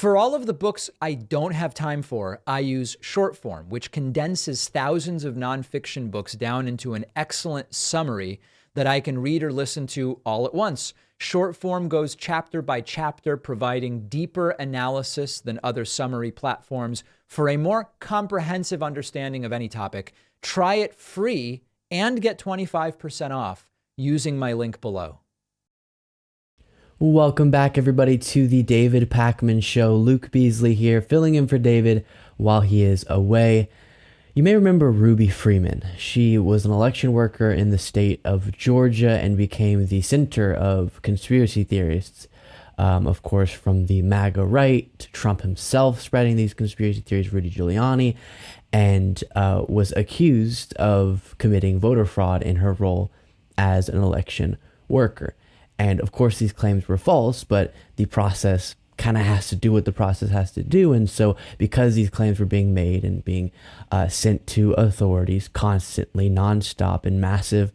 For all of the books I don't have time for, I use short form, which condenses thousands of nonfiction books down into an excellent summary that I can read or listen to all at once. Short form goes chapter by chapter, providing deeper analysis than other summary platforms for a more comprehensive understanding of any topic. Try it free and get 25% off using my link below. Welcome back, everybody, to the David Pakman Show. Luke Beasley here, filling in for David while he is away. You may remember Ruby Freeman. She was an election worker in the state of Georgia and became the center of conspiracy theorists, of course, from the MAGA right to Trump himself spreading these conspiracy theories, Rudy Giuliani, and was accused of committing voter fraud in her role as an election worker. And of course, these claims were false, but the process kind of has to do what the process has to do. And so because these claims were being made and being sent to authorities constantly, nonstop, in massive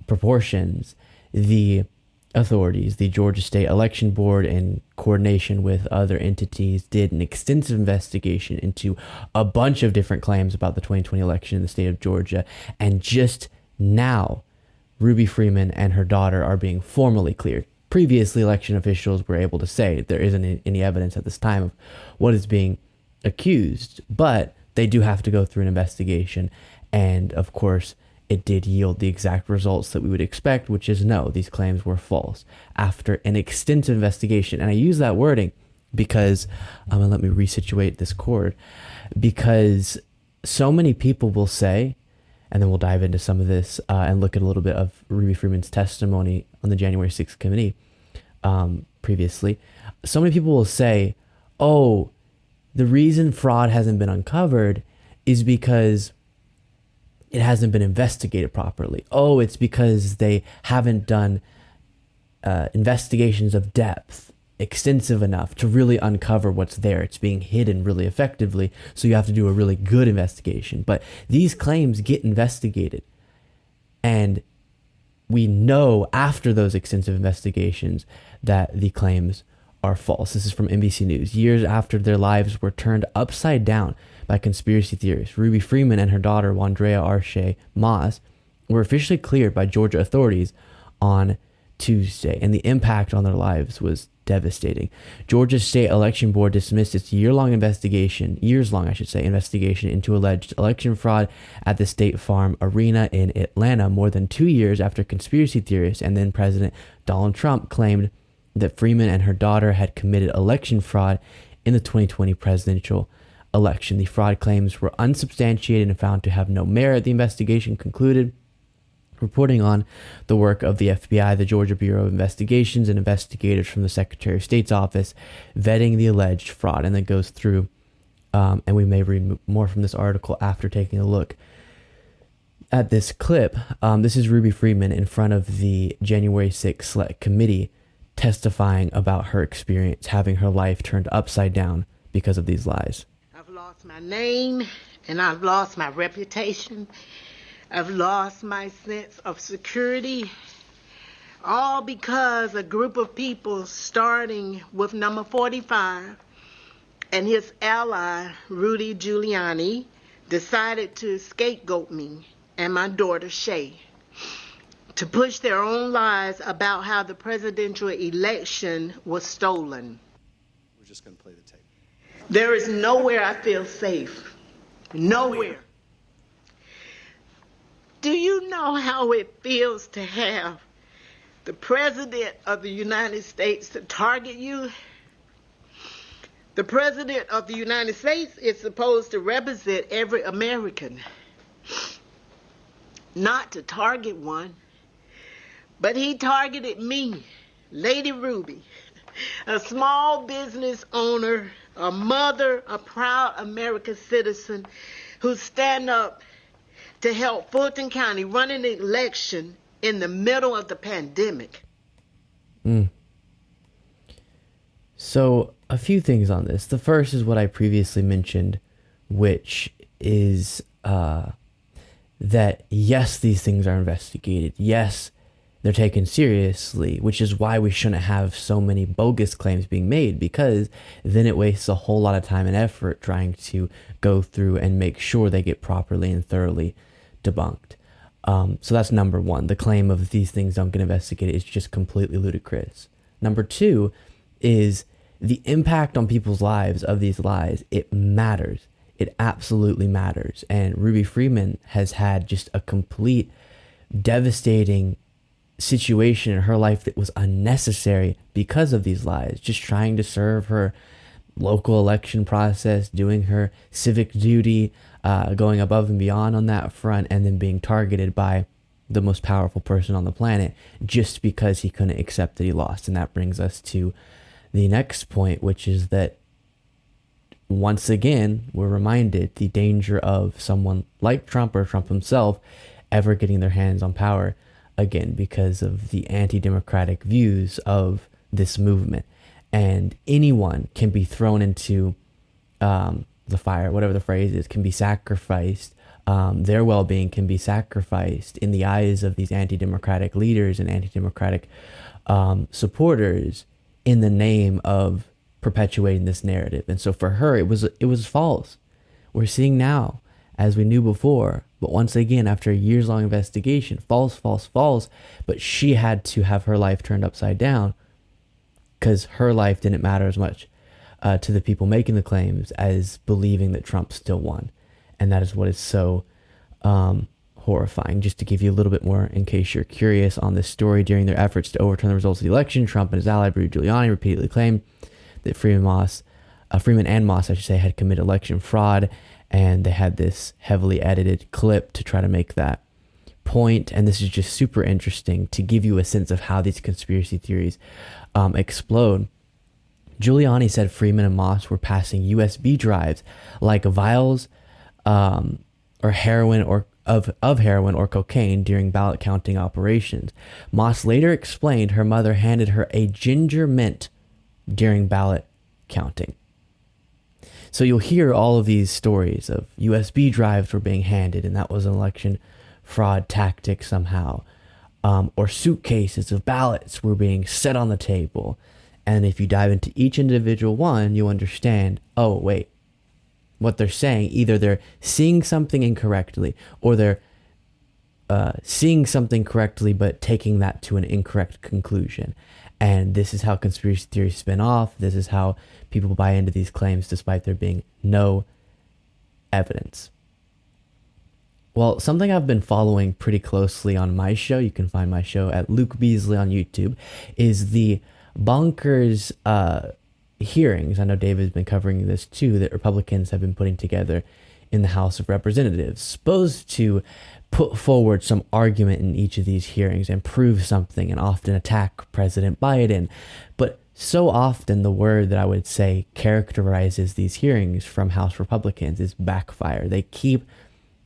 proportions, the authorities, the Georgia State Election Board, in coordination with other entities, did an extensive investigation into a bunch of different claims about the 2020 election in the state of Georgia. And just now, Ruby Freeman and her daughter are being formally cleared. Previously, election officials were able to say there isn't any evidence at this time of what is being accused, but they do have to go through an investigation. And of course, it did yield the exact results that we would expect, which is no, these claims were false after an extensive investigation. And I use that wording because, and let me resituate this cord, because so many people will say, and then we'll dive into some of this and look at a little bit of Ruby Freeman's testimony on the January 6th committee previously. So many people will say, oh, the reason fraud hasn't been uncovered is because it hasn't been investigated properly. Oh, it's because they haven't done investigations of depth extensive enough to really uncover what's there. It's being hidden really effectively, so you have to do a really good investigation. But these claims get investigated, and we know after those extensive investigations that the claims are false. This is from NBC News. Years after their lives were turned upside down by conspiracy theorists, Ruby Freeman and her daughter, Wandrea Arche Moss, were officially cleared by Georgia authorities on Tuesday, and the impact on their lives was devastating. Georgia's State Election Board dismissed its years-long investigation into alleged election fraud at the State Farm Arena in Atlanta, more than 2 years after conspiracy theorists and then President Donald Trump claimed that Freeman and her daughter had committed election fraud in the 2020 presidential election. The fraud claims were unsubstantiated and found to have no merit, the investigation concluded, reporting on the work of the FBI, the Georgia Bureau of Investigations, and investigators from the Secretary of State's office vetting the alleged fraud. And then goes through, and we may read more from this article after taking a look at this clip. This is Ruby Freeman in front of the January 6th Select Committee testifying about her experience having her life turned upside down because of these lies. I've lost my name and I've lost my reputation. I've lost my sense of security, all because a group of people, starting with number 45 and his ally, Rudy Giuliani, decided to scapegoat me and my daughter, Shay, to push their own lies about how the presidential election was stolen. We're just going to play the tape. There is nowhere I feel safe. Nowhere. Do you know how it feels to have the President of the United States to target you? The President of the United States is supposed to represent every American, not to target one. But he targeted me, Lady Ruby, a small business owner, a mother, a proud American citizen who stand up to help Fulton County run an election in the middle of the pandemic. So a few things on this. The first is what I previously mentioned, which is that yes, these things are investigated. Yes, they're taken seriously, which is why we shouldn't have so many bogus claims being made, because then it wastes a whole lot of time and effort trying to go through and make sure they get properly and thoroughly debunked. So that's number one. The claim of these things don't get investigated is just completely ludicrous. Number two is the impact on people's lives of these lies. It matters. It absolutely matters. And Ruby Freeman has had just a complete devastating situation in her life that was unnecessary because of these lies. Just trying to serve her local election process, doing her civic duty, going above and beyond on that front, and then being targeted by the most powerful person on the planet just because he couldn't accept that he lost. And that brings us to the next point, which is that once again, we're reminded the danger of someone like Trump or Trump himself ever getting their hands on power again because of the anti-democratic views of this movement. And anyone can be thrown into the fire, whatever the phrase is, can be sacrificed. Their well-being can be sacrificed in the eyes of these anti-democratic leaders and anti-democratic supporters in the name of perpetuating this narrative. And so for her, it was false. We're seeing now, as we knew before, but once again, after a years-long investigation, false, but she had to have her life turned upside down because her life didn't matter as much to the people making the claims as believing that Trump still won. And that is what is so horrifying. Just to give you a little bit more, in case you're curious on this story, during their efforts to overturn the results of the election, Trump and his ally, Rudy Giuliani, repeatedly claimed that Freeman and Moss, had committed election fraud. And they had this heavily edited clip to try to make that point. And this is just super interesting to give you a sense of how these conspiracy theories explode. Giuliani said Freeman and Moss were passing USB drives like vials or heroin or of heroin or cocaine during ballot counting operations. Moss later explained her mother handed her a ginger mint during ballot counting. So you'll hear all of these stories of USB drives were being handed, and that was an election fraud tactic somehow. Or suitcases of ballots were being set on the table. And if you dive into each individual one, you understand, oh, wait, what they're saying, either they're seeing something incorrectly, or they're seeing something correctly but taking that to an incorrect conclusion. And this is how conspiracy theories spin off. This is how people buy into these claims despite there being no evidence. Well, something I've been following pretty closely on my show, you can find my show at Luke Beasley on YouTube, is the bonkers hearings. I know David's been covering this too, that Republicans have been putting together in the House of Representatives, supposed to put forward some argument in each of these hearings and prove something and often attack President Biden. But so often the word that I would say characterizes these hearings from House Republicans is backfire. They keep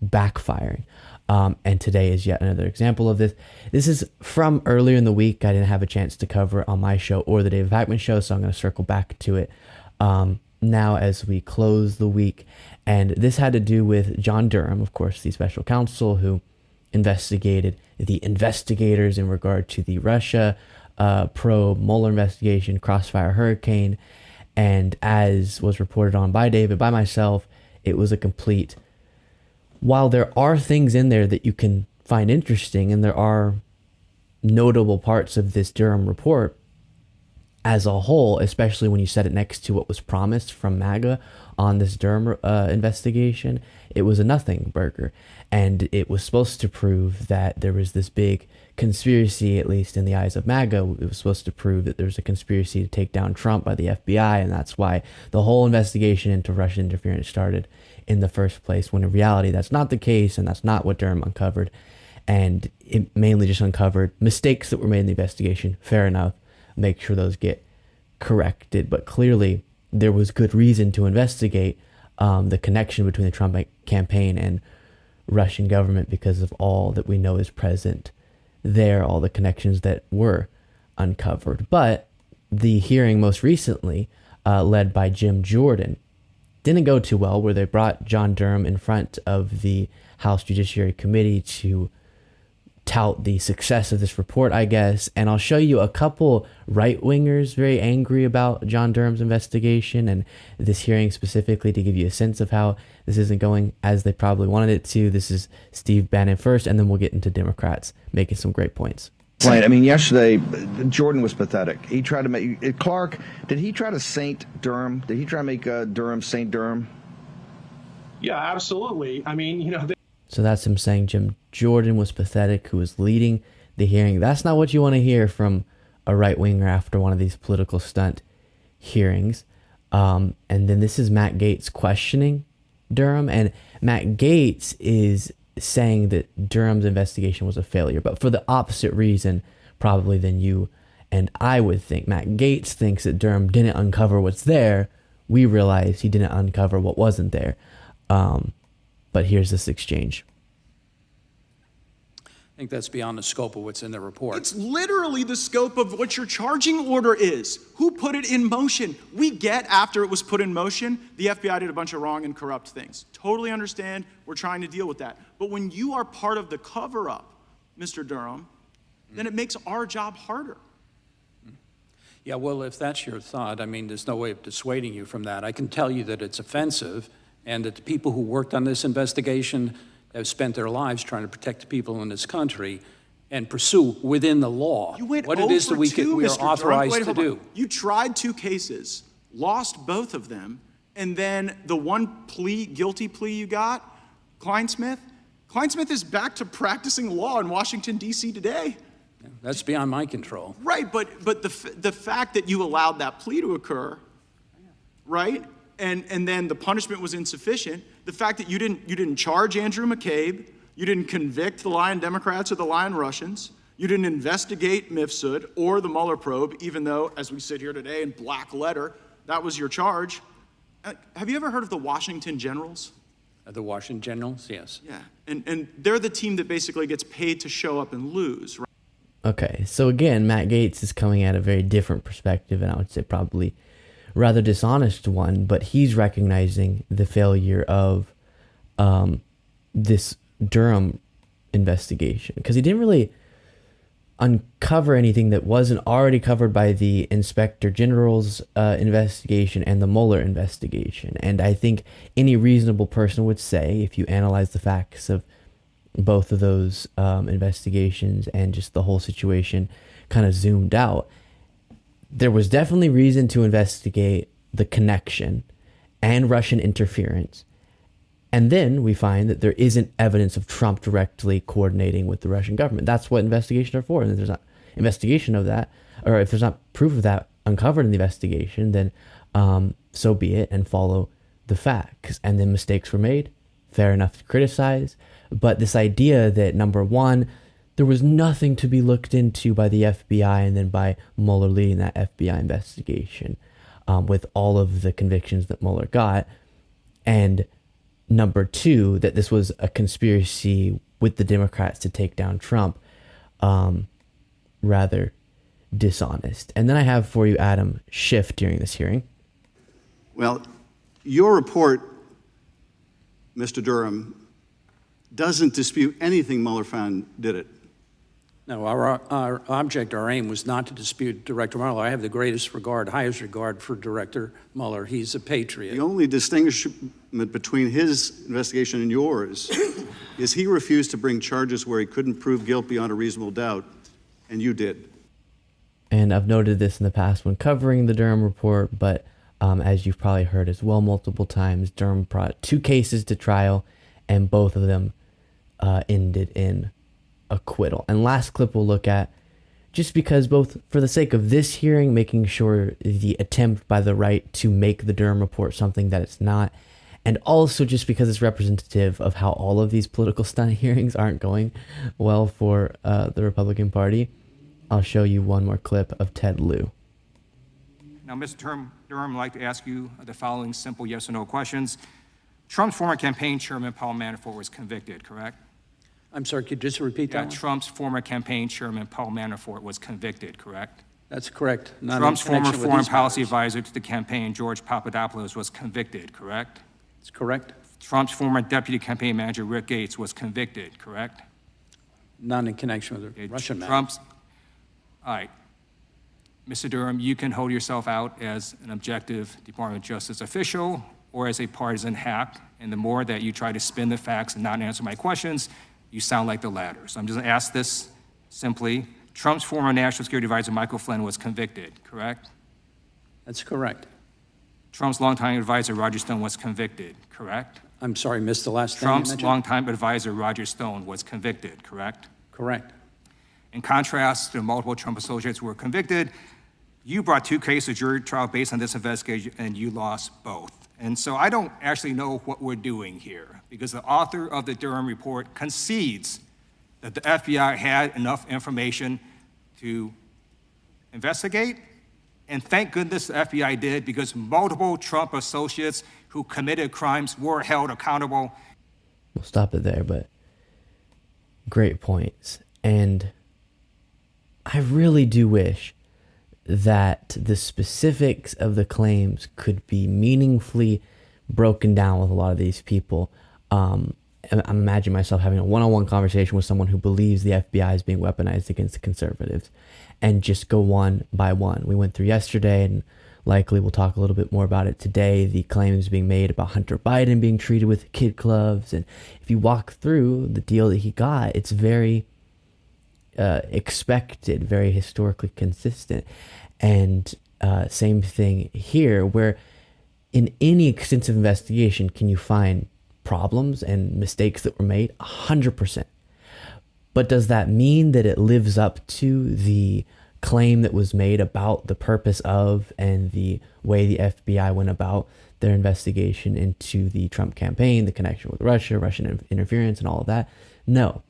backfiring. And today is yet another example of this. This is from earlier in the week. I didn't have a chance to cover it on my show or the David Pakman show, so I'm going to circle back to it now as we close the week. And this had to do with John Durham, of course, the special counsel who investigated the investigators in regard to the Russia probe, Mueller investigation, Crossfire Hurricane. And as was reported on by David, by myself, it was a complete... While there are things in there that you can find interesting, and there are notable parts of this Durham report as a whole, especially when you set it next to what was promised from MAGA on this Durham investigation, it was a nothing burger. And it was supposed to prove that there was this big conspiracy, at least in the eyes of MAGA. It was supposed to prove that there was a conspiracy to take down Trump by the FBI, and that's why the whole investigation into Russian interference started in the first place, when in reality that's not the case, and that's not what Durham uncovered. And it mainly just uncovered mistakes that were made in the investigation. Fair enough, make sure those get corrected. But clearly there was good reason to investigate the connection between the Trump campaign and Russian government because of all that we know is present there, all the connections that were uncovered. But the hearing most recently, led by Jim Jordan, didn't go too well, where they brought John Durham in front of the House Judiciary Committee to tout the success of this report, I guess. And I'll show you a couple right-wingers very angry about John Durham's investigation and this hearing specifically to give you a sense of how this isn't going as they probably wanted it to. This is Steve Bannon first, and then we'll get into Democrats making some great points. Right. I mean, yesterday, Jordan was pathetic. He tried to make Clark. Did he try to saint Durham? Did he try to make Durham Saint Durham? Yeah, absolutely. I mean, you know. So that's him saying Jim Jordan was pathetic, who was leading the hearing. That's not what you want to hear from a right-winger after one of these political stunt hearings. And then this is Matt Gaetz questioning Durham. And Matt Gaetz is saying that Durham's investigation was a failure, but for the opposite reason probably than you and I would think. Matt Gaetz thinks that Durham didn't uncover what's there. We realize he didn't uncover what wasn't there. But here's this exchange. I think that's beyond the scope of what's in the report. It's literally the scope of what your charging order is. Who put it in motion? We get after it was put in motion, the FBI did a bunch of wrong and corrupt things. Totally understand. We're trying to deal with that. But when you are part of the cover-up, Mr. Durham, then it makes our job harder. Yeah, well, if that's your thought, I mean, there's no way of dissuading you from that. I can tell you that it's offensive and that the people who worked on this investigation have spent their lives trying to protect the people in this country and pursue within the law what it is that we are authorized to do. You tried 2 cases, lost both of them, and then the one guilty plea you got, Kleinsmith is back to practicing law in Washington, D.C. today. Yeah, that's beyond my control. Right, but the fact that you allowed that plea to occur, right? And then the punishment was insufficient. The fact that you didn't charge Andrew McCabe, you didn't convict the lying Democrats or the lying Russians, you didn't investigate Mifsud or the Mueller probe, even though, as we sit here today in black letter, that was your charge. Have you ever heard of the Washington Generals? The Washington Generals, yes. Yeah, and they're the team that basically gets paid to show up and lose, right? Okay, so again, Matt Gaetz is coming at a very different perspective, and I would say probably rather dishonest one, but he's recognizing the failure of this Durham investigation because he didn't really uncover anything that wasn't already covered by the Inspector General's investigation and the Mueller investigation. And I think any reasonable person would say, if you analyze the facts of both of those investigations and just the whole situation kind of zoomed out, there was definitely reason to investigate the connection and Russian interference. And then we find that there isn't evidence of Trump directly coordinating with the Russian government. That's what investigations are for. And if there's not investigation of that, or if there's not proof of that uncovered in the investigation, then so be it, and follow the facts. And then mistakes were made. Fair enough to criticize. But this idea that, number one, there was nothing to be looked into by the FBI and then by Mueller leading that FBI investigation with all of the convictions that Mueller got. And number two, that this was a conspiracy with the Democrats to take down Trump, rather dishonest. And then I have for you, Adam Schiff, during this hearing. Well, your report, Mr. Durham, doesn't dispute anything Mueller found, did it? No, our object, our aim was not to dispute Director Mueller. I have the greatest regard, highest regard for Director Mueller. He's a patriot. The only distinguishment between his investigation and yours is he refused to bring charges where he couldn't prove guilt beyond a reasonable doubt, and you did. And I've noted this in the past when covering the Durham report, but as you've probably heard as well multiple times, Durham brought 2 cases to trial, and both of them ended in acquittal. And last clip we'll look at, just because both for the sake of this hearing, making sure the attempt by the right to make the Durham report something that it's not, and also just because it's representative of how all of these political stunt hearings aren't going well for the Republican Party, I'll show you one more clip of Ted Lieu. Now, Mr. Durham, I'd like to ask you the following simple yes or no questions. Trump's former campaign chairman, Paul Manafort, was convicted, correct? I'm sorry, could you just repeat that one? Trump's former campaign chairman, Paul Manafort, was convicted, correct? That's correct. Not Trump's former foreign policy matters. advisor to the campaign, George Papadopoulos, was convicted, correct? That's correct. Trump's former deputy campaign manager, Rick Gates, was convicted, correct? Not in connection with the Russian matter. Trump's. All right. Mr. Durham, you can hold yourself out as an objective Department of Justice official or as a partisan hack, and the more that you try to spin the facts and not answer my questions, you sound like the latter. So I'm just going to ask this simply. Trump's former National Security Advisor, Michael Flynn, was convicted, correct? That's correct. Trump's longtime advisor, Roger Stone, was convicted, correct? I'm sorry, missed the last thing you Trump's mentioned? longtime advisor, Roger Stone, was convicted, correct? Correct. In contrast to multiple Trump associates who were convicted, you brought 2 cases of jury trial based on this investigation, and you lost both. And so I don't actually know what we're doing here, because the author of the Durham report concedes that the FBI had enough information to investigate, and thank goodness the FBI did, because multiple Trump associates who committed crimes were held accountable. We'll stop it there, but great points. And I really do wish that the specifics of the claims could be meaningfully broken down with a lot of these people. I'm imagining myself having a one-on-one conversation with someone who believes the FBI is being weaponized against the conservatives and just go one by one. We went through yesterday, and likely we'll talk a little bit more about it today, the claims being made about Hunter Biden being treated with kid gloves. And if you walk through the deal that he got, it's very expected, very historically consistent. And same thing here, where in any extensive investigation, can you find problems and mistakes that were made? 100%. But does that mean that it lives up to the claim that was made about the purpose of and the way the FBI went about their investigation into the Trump campaign, the connection with Russia, Russian interference, and all of that? No.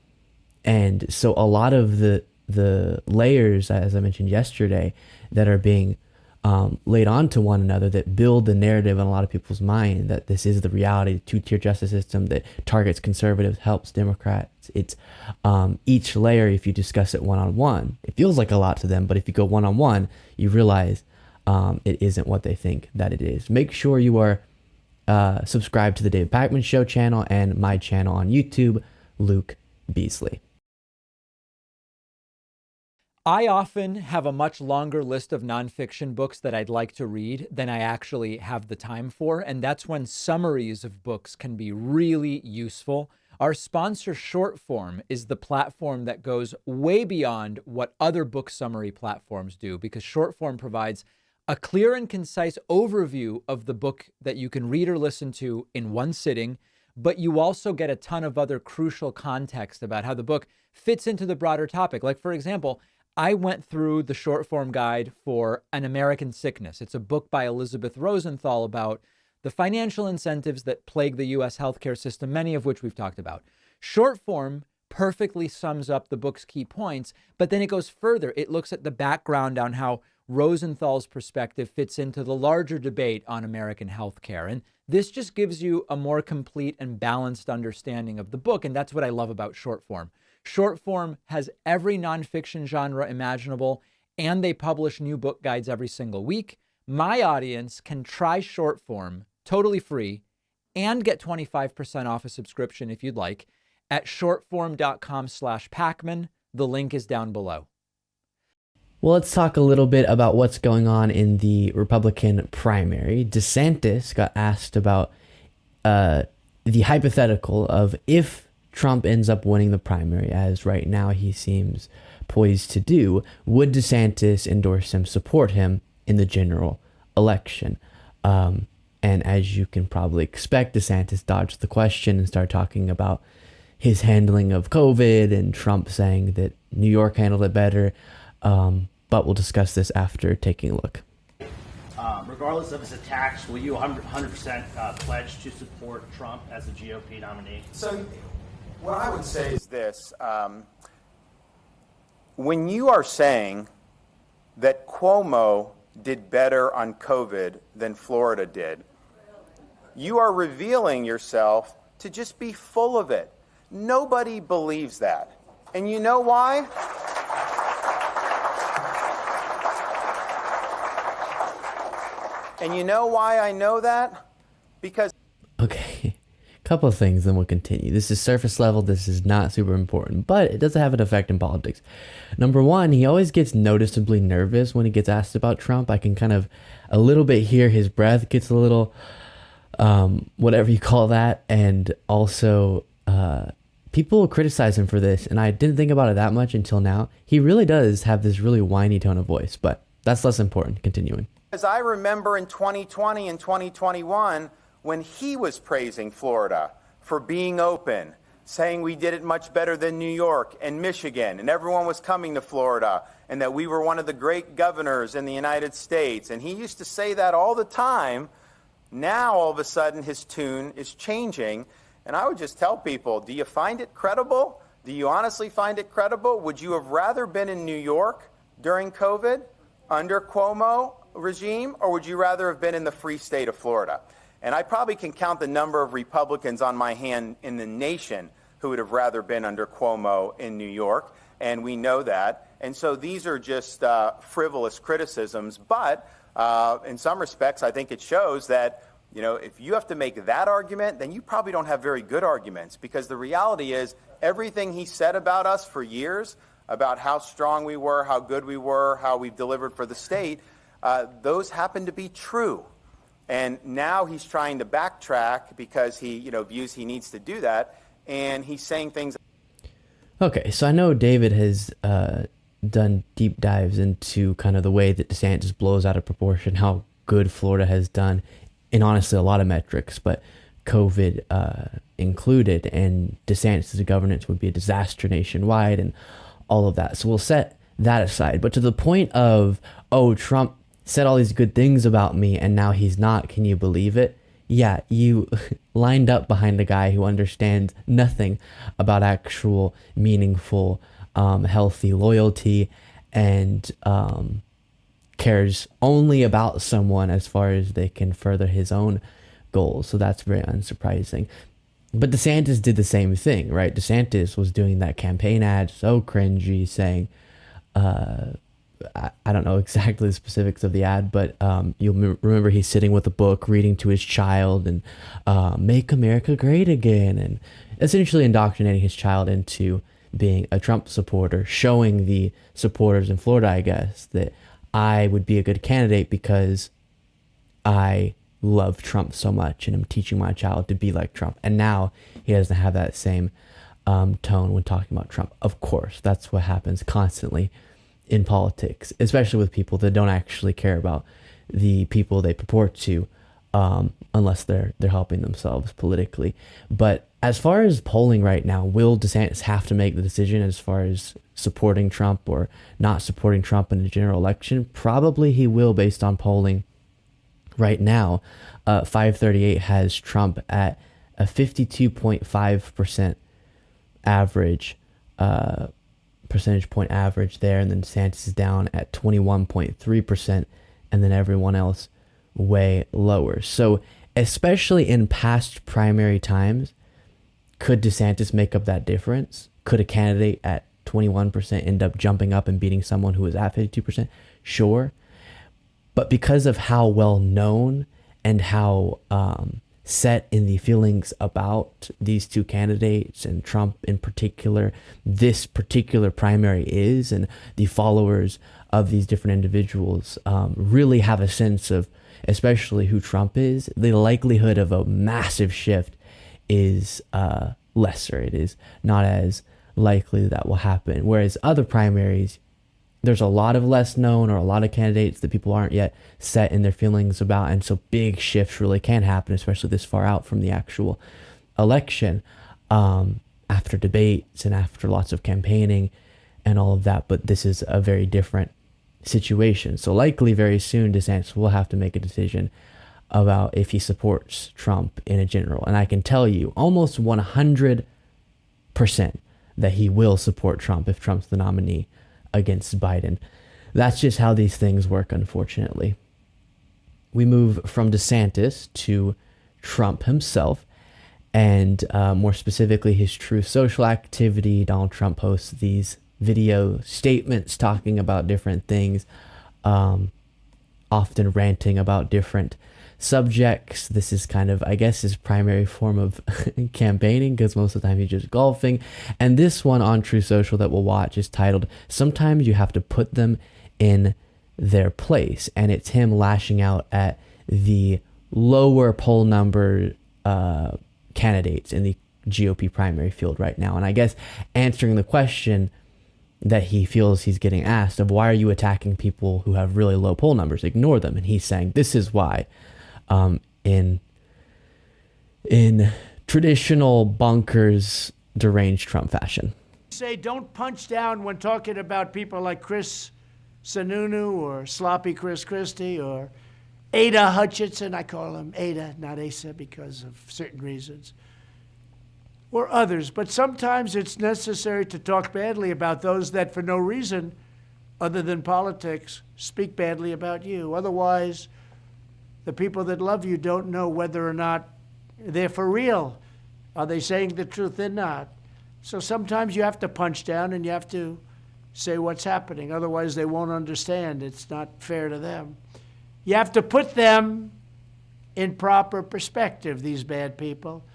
And so a lot of the layers, as I mentioned yesterday, that are being laid onto one another that build the narrative in a lot of people's mind that this is the reality, the two-tier justice system that targets conservatives, helps Democrats. It's each layer, if you discuss it one-on-one, it feels like a lot to them, but if you go one-on-one, you realize it isn't what they think that it is. Make sure you are subscribed to the David Pakman Show channel and my channel on YouTube, Luke Beasley. I often have a much longer list of nonfiction books that I'd like to read than I actually have the time for, and that's when summaries of books can be really useful. Our sponsor, Shortform, is the platform that goes way beyond what other book summary platforms do, because Shortform provides a clear and concise overview of the book that you can read or listen to in one sitting, but you also get a ton of other crucial context about how the book fits into the broader topic. Like, for example, I went through the short form guide for An American Sickness. It's a book by Elizabeth Rosenthal about the financial incentives that plague the U.S. healthcare system, many of which we've talked about. Short form perfectly sums up the book's key points, but then it goes further. It looks at the background on how Rosenthal's perspective fits into the larger debate on American healthcare. And this just gives you a more complete and balanced understanding of the book, and that's what I love about short form. Short form has every nonfiction genre imaginable, and they publish new book guides every single week. My audience can try short form totally free and get 25% off a subscription if you'd like at shortform.com/Pakman. The link is down below. Well, let's talk a little bit about what's going on in the Republican primary. DeSantis got asked about the hypothetical of if Trump ends up winning the primary, as right now he seems poised to do, would DeSantis endorse him, support him in the general election? And as you can probably expect, DeSantis dodged the question and started talking about his handling of COVID and Trump saying that New York handled it better. But we'll discuss this after taking a look. Regardless of his attacks, will you 100% pledge to support Trump as a GOP nominee? So what I would say is this. When you are saying that Cuomo did better on COVID than Florida did, you are revealing yourself to just be full of it. Nobody believes that. And you know why? And you know why I know that? Because... Okay, Couple of things, then we'll continue. This is surface level. This is not super important, but it does have an effect in politics. Number one, he always gets noticeably nervous when he gets asked about Trump. I can kind of a little bit hear his breath gets a little, whatever you call that. And also, people will criticize him for this, and I didn't think about it that much until now. He really does have this really whiny tone of voice, but that's less important. Continuing. As I remember in 2020 and 2021, when he was praising Florida for being open, saying we did it much better than New York and Michigan, and everyone was coming to Florida, and that we were one of the great governors in the United States. And he used to say that all the time. Now, all of a sudden, his tune is changing. And I would just tell people, do you find it credible? Do you honestly find it credible? Would you have rather been in New York during COVID under Cuomo regime, or would you rather have been in the free state of Florida? And I probably can count the number of Republicans on my hand in the nation who would have rather been under Cuomo in New York, and we know that. And so these are just frivolous criticisms, but in some respects, I think it shows that, you know, if you have to make that argument, then you probably don't have very good arguments, because the reality is everything he said about us for years, about how strong we were, how good we were, how we've delivered for the state, those happen to be true. And now he's trying to backtrack because he, you know, views he needs to do that, and he's saying things. Okay, so I know David has done deep dives into kind of the way that DeSantis blows out of proportion how good Florida has done in honestly a lot of metrics, but COVID included, and DeSantis' governance would be a disaster nationwide and all of that. So we'll set that aside. But to the point of, oh, Trump said all these good things about me and now he's not, can you believe it? Yeah, you lined up behind a guy who understands nothing about actual meaningful, healthy loyalty, and cares only about someone as far as they can further his own goals. So that's very unsurprising. But DeSantis did the same thing, right? DeSantis was doing that campaign ad, so cringy, saying, I don't know exactly the specifics of the ad, but you'll remember he's sitting with a book, reading to his child, and make America great again, and essentially indoctrinating his child into being a Trump supporter, showing the supporters in Florida, I guess, that I would be a good candidate because I love Trump so much and I'm teaching my child to be like Trump. And now he doesn't have that same tone when talking about Trump. Of course, that's what happens constantly in politics, especially with people that don't actually care about the people they purport to, unless they're helping themselves politically. But as far as polling right now, will DeSantis have to make the decision as far as supporting Trump or not supporting Trump in the general election? Probably he will, based on polling right now. 538 has Trump at a 52.5% average, percentage point average there, and then DeSantis is down at 21.3%, and then everyone else way lower. So especially in past primary times, could DeSantis make up that difference? Could a candidate at 21% end up jumping up and beating someone who is at 52%? Sure. But because of how well known and how set in the feelings about these two candidates and Trump in particular, this particular primary is, and the followers of these different individuals really have a sense of, especially who Trump is, the likelihood of a massive shift is lesser. It is not as likely that will happen. Whereas other primaries, there's a lot of less known or a lot of candidates that people aren't yet set in their feelings about. And so big shifts really can happen, especially this far out from the actual election, after debates and after lots of campaigning and all of that. But this is a very different situation. So likely very soon, DeSantis will have to make a decision about if he supports Trump in a general. And I can tell you almost 100% that he will support Trump if Trump's the nominee against Biden. That's just how these things work, unfortunately. We move from DeSantis to Trump himself, and more specifically his Truth Social activity. Donald Trump posts these video statements talking about different things, often ranting about different subjects. This is kind of, I guess, his primary form of campaigning, because most of the time he's just golfing. And this one on True Social that we'll watch is titled, "Sometimes You Have to Put Them in Their Place." And it's him lashing out at the lower poll number candidates in the GOP primary field right now. And I guess answering the question that he feels he's getting asked of, why are you attacking people who have really low poll numbers? Ignore them. And he's saying, this is why, in traditional bonkers, deranged Trump fashion. Say don't punch down when talking about people like Chris Sununu or Sloppy Chris Christie or Ada Hutchinson. I call him Ada, not Asa, because of certain reasons. Or others, but sometimes it's necessary to talk badly about those that for no reason other than politics speak badly about you. Otherwise, the people that love you don't know whether or not they're for real. Are they saying the truth? They're not. So sometimes you have to punch down and you have to say what's happening. Otherwise, they won't understand. It's not fair to them. You have to put them in proper perspective, these bad people.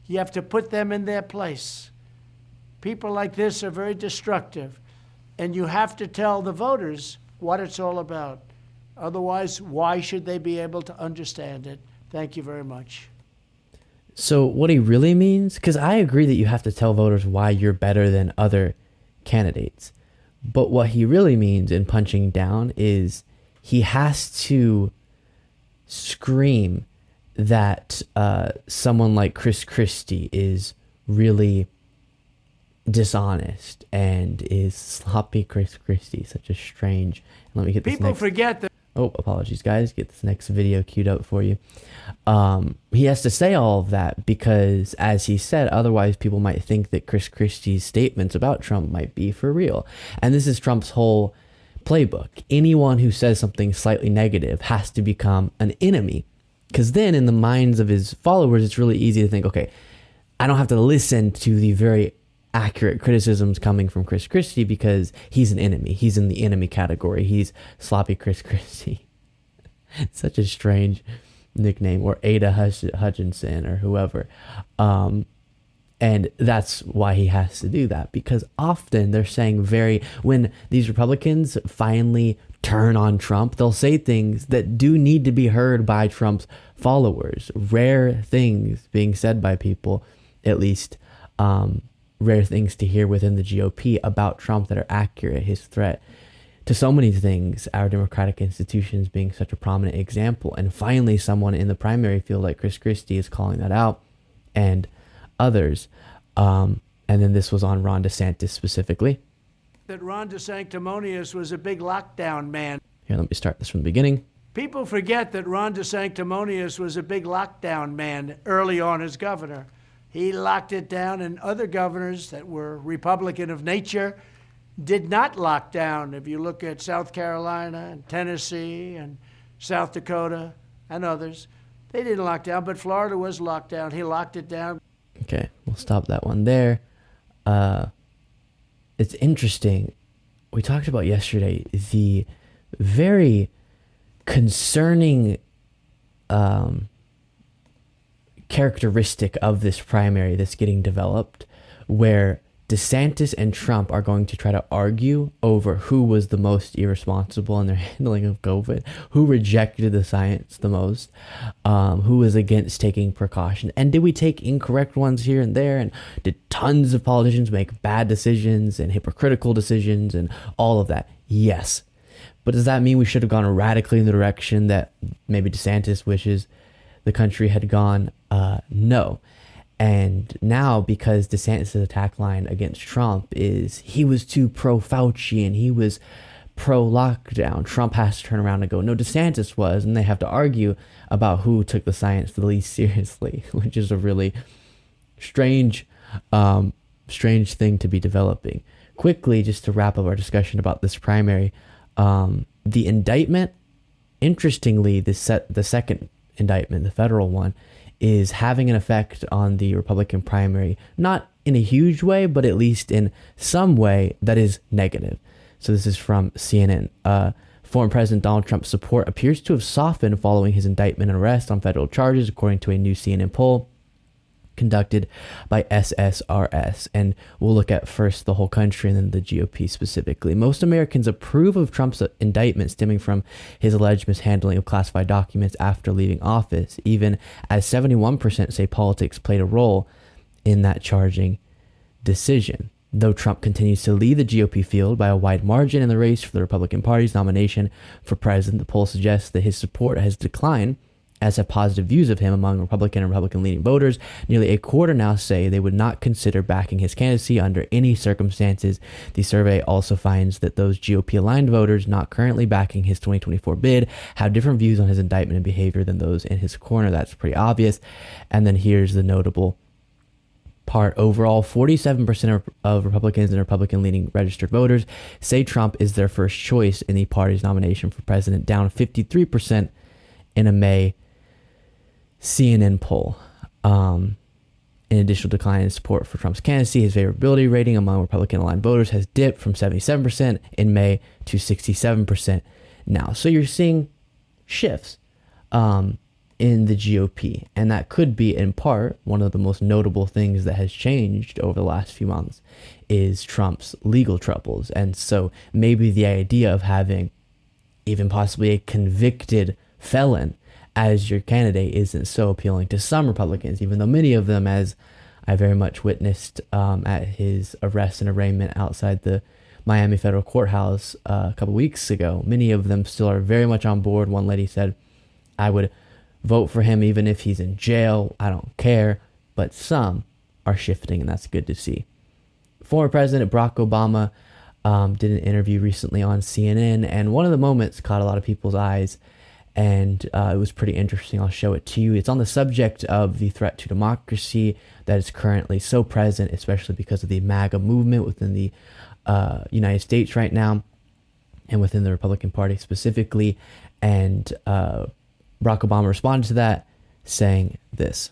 You have to put them in their place. People like this are very destructive, and you have to tell the voters what it's all about. Otherwise, why should they be able to understand it? Thank you very much. So what he really means, because I agree that you have to tell voters why you're better than other candidates, but what he really means in punching down is he has to scream that someone like Chris Christie is really dishonest and is sloppy. Chris Christie, such a strange. Let me get this. People forget that. Oh, apologies, guys. Get this next video queued up for you. He has to say all of that because, as he said, otherwise people might think that Chris Christie's statements about Trump might be for real. And this is Trump's whole playbook. Anyone who says something slightly negative has to become an enemy. Because then in the minds of his followers, it's really easy to think, okay, I don't have to listen to the very accurate criticisms coming from Chris Christie because he's an enemy. He's in the enemy category. He's sloppy Chris Christie. Such a strange nickname. Or Ada Hutchinson or whoever. And that's why he has to do that. Because often they're saying when these Republicans finally turn on Trump, they'll say things that do need to be heard by Trump's followers. Rare things being said by people, at least rare things to hear within the GOP about Trump that are accurate. His threat to so many things, our democratic institutions being such a prominent example. And finally, someone in the primary field like Chris Christie is calling that out, and others. And then this was on Ron DeSantis specifically. That Ron DeSanctimonious was a big lockdown man. Here, let me start this from the beginning. People forget that Ron DeSanctimonious was a big lockdown man early on as governor. He locked it down, and other governors that were Republican of nature did not lock down. If you look at South Carolina and Tennessee and South Dakota and others, they didn't lock down, but Florida was locked down. He locked it down. Okay, we'll stop that one there. It's interesting. We talked about yesterday the very concerning characteristic of this primary that's getting developed, where DeSantis and Trump are going to try to argue over who was the most irresponsible in their handling of COVID, who rejected the science the most, who was against taking precaution. And did we take incorrect ones here and there? And did tons of politicians make bad decisions and hypocritical decisions and all of that? Yes. But does that mean we should have gone radically in the direction that maybe DeSantis wishes the country had gone? No. And now, because DeSantis' attack line against Trump is he was too pro-Fauci and he was pro-lockdown, Trump has to turn around and go, no, DeSantis was, and they have to argue about who took the science the least seriously, which is a really strange thing to be developing. Quickly, just to wrap up our discussion about this primary, the indictment, interestingly, the second indictment, the federal one, is having an effect on the Republican primary, not in a huge way, but at least in some way that is negative. So this is from CNN. Former President Donald Trump's support appears to have softened following his indictment and arrest on federal charges, according to a new CNN poll conducted by SSRS. And we'll look at first the whole country and then the GOP specifically. Most Americans approve of Trump's indictment stemming from his alleged mishandling of classified documents after leaving office, even as 71% say politics played a role in that charging decision. Though Trump continues to lead the GOP field by a wide margin in the race for the Republican Party's nomination for president, the poll suggests that his support has declined, as have positive views of him among Republican and Republican-leaning voters. Nearly a quarter now say they would not consider backing his candidacy under any circumstances. The survey also finds that those GOP-aligned voters not currently backing his 2024 bid have different views on his indictment and behavior than those in his corner. That's pretty obvious. And then here's the notable part. Overall, 47% of Republicans and Republican-leaning registered voters say Trump is their first choice in the party's nomination for president, down 53% in a May CNN poll. In additional decline in support for Trump's candidacy, his favorability rating among Republican-aligned voters has dipped from 77% in May to 67% now. So you're seeing shifts in the GOP, and that could be in part one of the most notable things that has changed over the last few months is Trump's legal troubles. And so maybe the idea of having even possibly a convicted felon as your candidate isn't so appealing to some Republicans, even though many of them, as I very much witnessed at his arrest and arraignment outside the Miami federal courthouse a couple weeks ago, many of them still are very much on board. One lady said, I would vote for him even if he's in jail. I don't care. But some are shifting, and that's good to see. Former President Barack Obama did an interview recently on CNN, and one of the moments caught a lot of people's eyes, and it was pretty interesting. I'll show it to you. It's on the subject of the threat to democracy that is currently so present, especially because of the MAGA movement within the United States right now, and within the Republican Party specifically. And Barack Obama responded to that, saying this.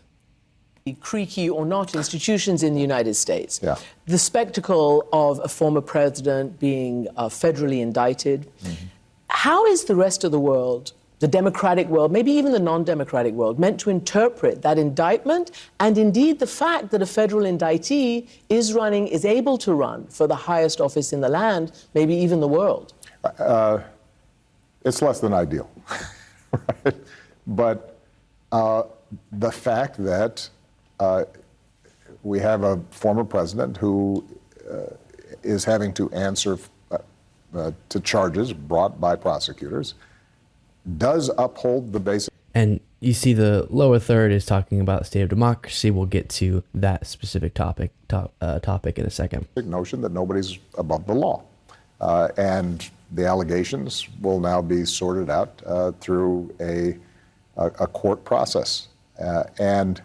Creaky or not institutions in the United States. Yeah. The spectacle of a former president being federally indicted. Mm-hmm. How is the rest of the world, the democratic world, maybe even the non-democratic world, meant to interpret that indictment and indeed the fact that a federal indictee is able to run for the highest office in the land, maybe even the world? It's less than ideal, right? But the fact that we have a former president who is having to answer to charges brought by prosecutors does uphold the basic. And you see the lower third is talking about the state of democracy. We'll get to that specific topic in a second. Notion that nobody's above the law. And the allegations will now be sorted out through a court process. And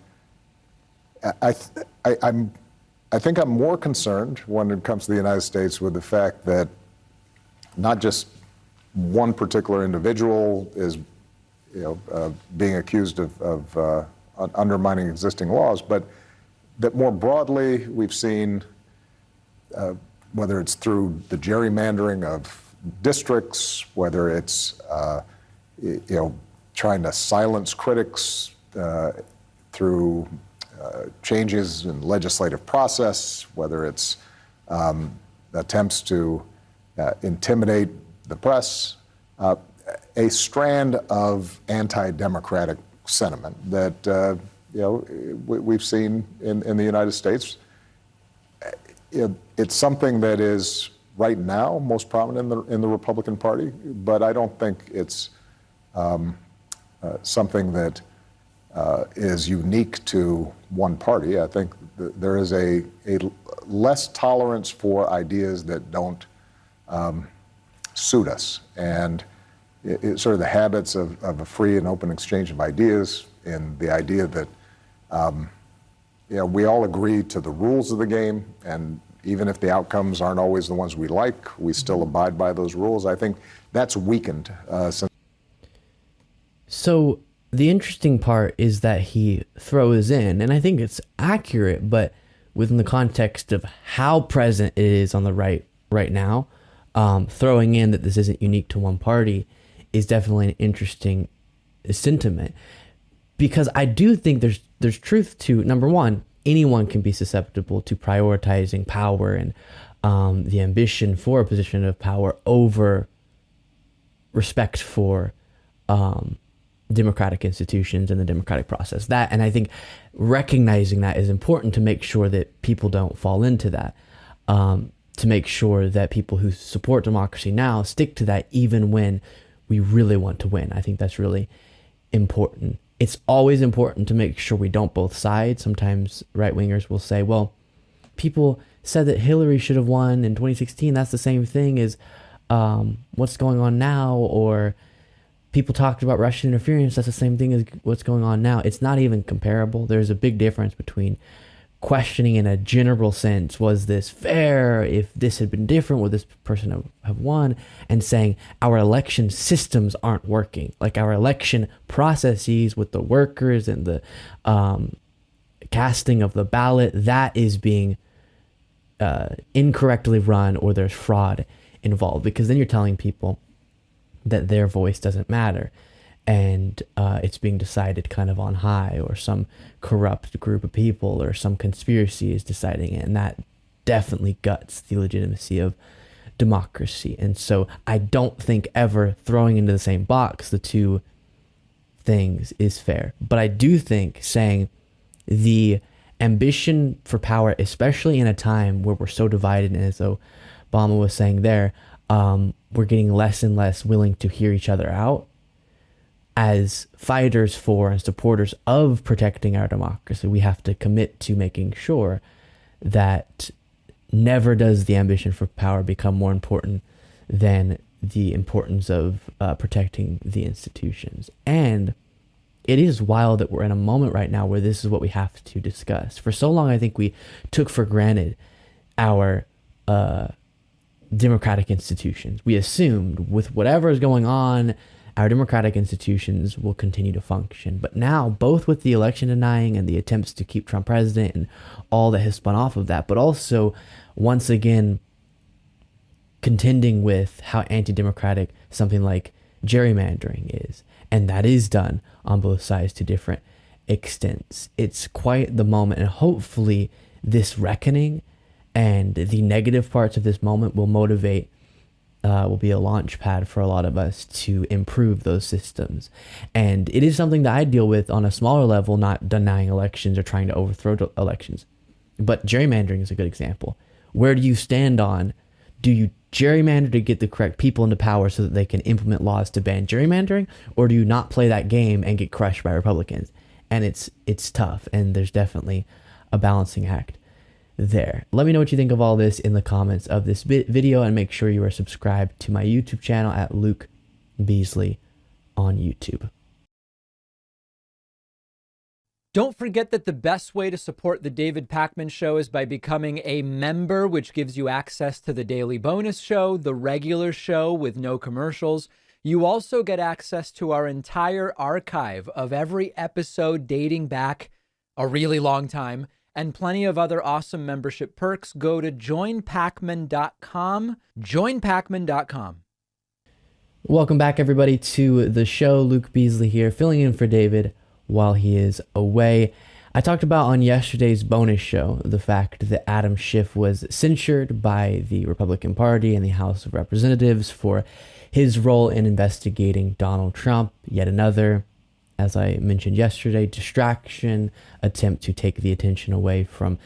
I think I'm more concerned when it comes to the United States with the fact that not just one particular individual is being accused of undermining existing laws, but that more broadly we've seen, whether it's through the gerrymandering of districts, whether it's trying to silence critics through changes in legislative process, whether it's attempts to intimidate the press, a strand of anti-democratic sentiment that we've seen in the United States. It's something that is right now most prominent in the Republican Party, but I don't think it's something that is unique to one party. I think there is a less tolerance for ideas that don't suit us, and it's sort of the habits of a free and open exchange of ideas, and the idea that we all agree to the rules of the game, and even if the outcomes aren't always the ones we like, we still abide by those rules. I think that's weakened since. So the interesting part is that he throws in, and I think it's accurate, but within the context of how present it is on the right now, throwing in that this isn't unique to one party is definitely an interesting sentiment, because I do think there's truth to, number one, anyone can be susceptible to prioritizing power and the ambition for a position of power over respect for democratic institutions and the democratic process. That, and I think recognizing that is important to make sure that people don't fall into that, to make sure that people who support democracy now stick to that even when we really want to win. I think that's really important. It's always important to make sure we don't both sides. Sometimes right-wingers will say, well, people said that Hillary should have won in 2016. That's the same thing as what's going on now. Or people talked about Russian interference. That's the same thing as what's going on now. It's not even comparable. There's a big difference between questioning in a general sense, was this fair? If this had been different, would this person have won? And saying our election systems aren't working. Like our election processes with the workers and the casting of the ballot, that is being incorrectly run, or there's fraud involved, because then you're telling people that their voice doesn't matter, and it's being decided kind of on high, or some corrupt group of people or some conspiracy is deciding it, and that definitely guts the legitimacy of democracy. And so I don't think ever throwing into the same box the two things is fair. But I do think saying the ambition for power, especially in a time where we're so divided, and as Obama was saying there, we're getting less and less willing to hear each other out. As fighters for and supporters of protecting our democracy, we have to commit to making sure that never does the ambition for power become more important than the importance of protecting the institutions. And it is wild that we're in a moment right now where this is what we have to discuss. For so long, I think we took for granted our democratic institutions. We assumed with whatever is going on, our democratic institutions will continue to function. But now, both with the election denying and the attempts to keep Trump president and all that has spun off of that, but also, once again, contending with how anti-democratic something like gerrymandering is. And that is done on both sides to different extents. It's quite the moment, and hopefully this reckoning and the negative parts of this moment will motivate, will be a launch pad for a lot of us to improve those systems. And it is something that I deal with on a smaller level, not denying elections or trying to overthrow elections. But gerrymandering is a good example. Where do you stand on, do you gerrymander to get the correct people into power so that they can implement laws to ban gerrymandering, or do you not play that game and get crushed by Republicans? And it's tough, and there's definitely a balancing act there. Let me know what you think of all this in the comments of this video, and make sure you are subscribed to my YouTube channel at Luke Beasley on YouTube. Don't forget that the best way to support the David Pakman Show is by becoming a member, which gives you access to the daily bonus show, the regular show with no commercials. You also get access to our entire archive of every episode dating back a really long time, and plenty of other awesome membership perks. Go to joinpakman.com, joinpakman.com. Welcome back, everybody, to the show. Luke Beasley here, filling in for David while he is away. I talked about on yesterday's bonus show the fact that Adam Schiff was censured by the Republican Party and the House of Representatives for his role in investigating Donald Trump. Yet another, as I mentioned yesterday, distraction, attempt to take the attention away from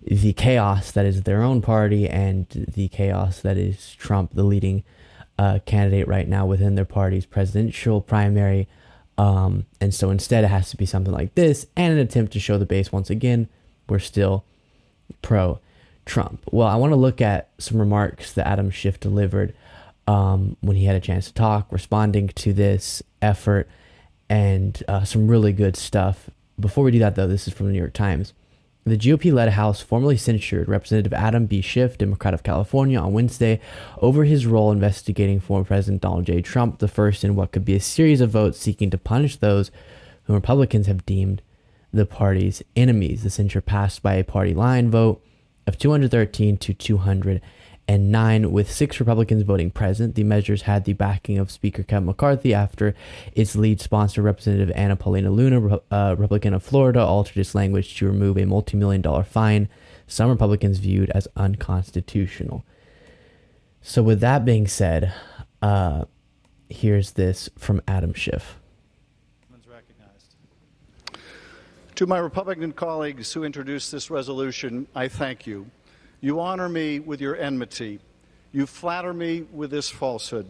the chaos that is their own party and the chaos that is Trump, the leading candidate right now within their party's presidential primary. And so instead it has to be something like this, and an attempt to show the base once again, we're still pro-Trump. Well, I want to look at some remarks that Adam Schiff delivered when he had a chance to talk, responding to this effort, and some really good stuff. Before we do that, though, this is from the New York Times. The GOP-led House formally censured Representative Adam B. Schiff, Democrat of California, on Wednesday over his role investigating former President Donald J. Trump, the first in what could be a series of votes seeking to punish those whom Republicans have deemed the party's enemies. The censure passed by a party line vote of 213 to 208. and 9, with 6 Republicans voting present. The measures had the backing of Speaker Kevin McCarthy after its lead sponsor, Representative Anna Paulina Luna, Republican of Florida, altered its language to remove a multi-million-dollar fine some Republicans viewed as unconstitutional. So with that being said, here's this from Adam Schiff. To my Republican colleagues who introduced this resolution, I thank you. You honor me with your enmity. You flatter me with this falsehood.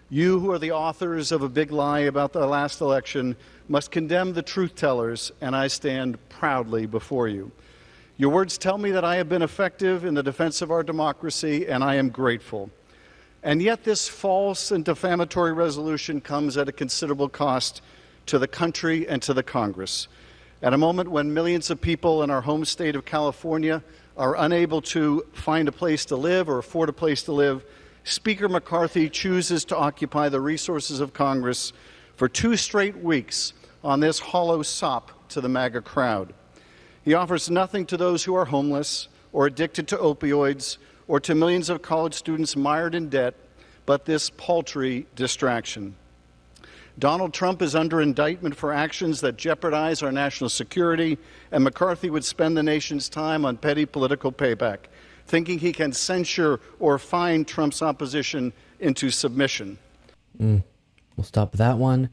You, who are the authors of a big lie about the last election, must condemn the truth tellers, and I stand proudly before you. Your words tell me that I have been effective in the defense of our democracy, and I am grateful. And yet this false and defamatory resolution comes at a considerable cost to the country and to the Congress. At a moment when millions of people in our home state of California are unable to find a place to live or afford a place to live, Speaker McCarthy chooses to occupy the resources of Congress for 2 straight weeks on this hollow sop to the MAGA crowd. He offers nothing to those who are homeless or addicted to opioids or to millions of college students mired in debt, but this paltry distraction. Donald Trump is under indictment for actions that jeopardize our national security, and McCarthy would spend the nation's time on petty political payback, thinking he can censure or fine Trump's opposition into submission. We'll stop that one